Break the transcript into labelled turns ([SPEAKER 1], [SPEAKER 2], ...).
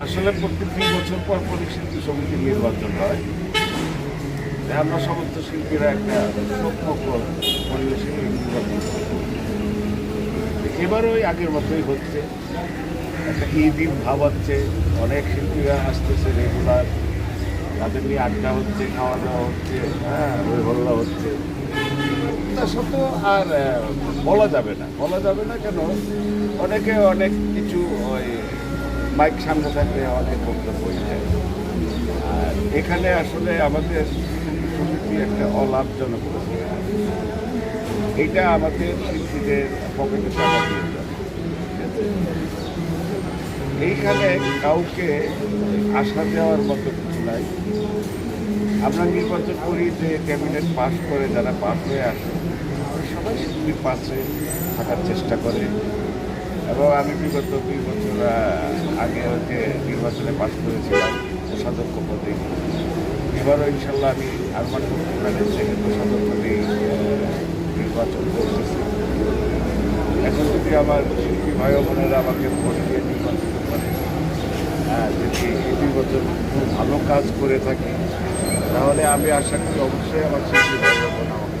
[SPEAKER 1] আসলে প্রত্যেক ২ বছর পর পরই শিল্পী সমিতির নির্বাচন হয়। আমরা সমস্ত শিল্পীরা একটা শোকমুখর পরিবেশে এই নির্বাচন করি। এবারও ওই আগের মতোই হচ্ছে, একটা ঈদ ভাব হচ্ছে, অনেক শিল্পীরা আসতেছে রেগুলার, তাদের নিয়ে আড্ডা হচ্ছে, খাওয়া দাওয়া হচ্ছে, হ্যাঁ হই হল্লা হচ্ছে। তা সত্ত্বেও আর বলা যাবে না কেন, অনেকে অনেক কিছু ওই মাইক সামনে থাকলে অনেক বক্তব্য দেয়। আর এখানে আসলে আমাদের সমিতি একটা অলাভজনক প্রক্রিয়া। এইটা আমাদের শিল্পীদের পকেটে টাকা দিয়ে দেয়। এইখানে কাউকে আশা দেওয়ার মতো কিছু নাই। আমরা নির্বাচন করি যে ক্যাবিনেট পাস করে যারা পাস হয়ে আসে সবাই শিল্পীর পাশে থাকার চেষ্টা করে। এবং আমি বিগত ২ বছর আগে হচ্ছে নির্বাচনে পাস করেছিলাম কোষাধ্যক্ষ পদে। এবারও ইনশাল্লাহ আমি আরমান কর্তৃপক্ষের থেকে কোষাধ্যক্ষ পদেই নির্বাচন করতেছি। এখন যদি আমার শিল্পী ভাই বোনেরা আমাকে ভোট দিয়ে নির্বাচিত করে, যদি এই ২ বছর খুব ভালো কাজ করে থাকি, তাহলে আমি আশা করি অবশ্যই আমার শিল্পী ভাই বোন আমাকে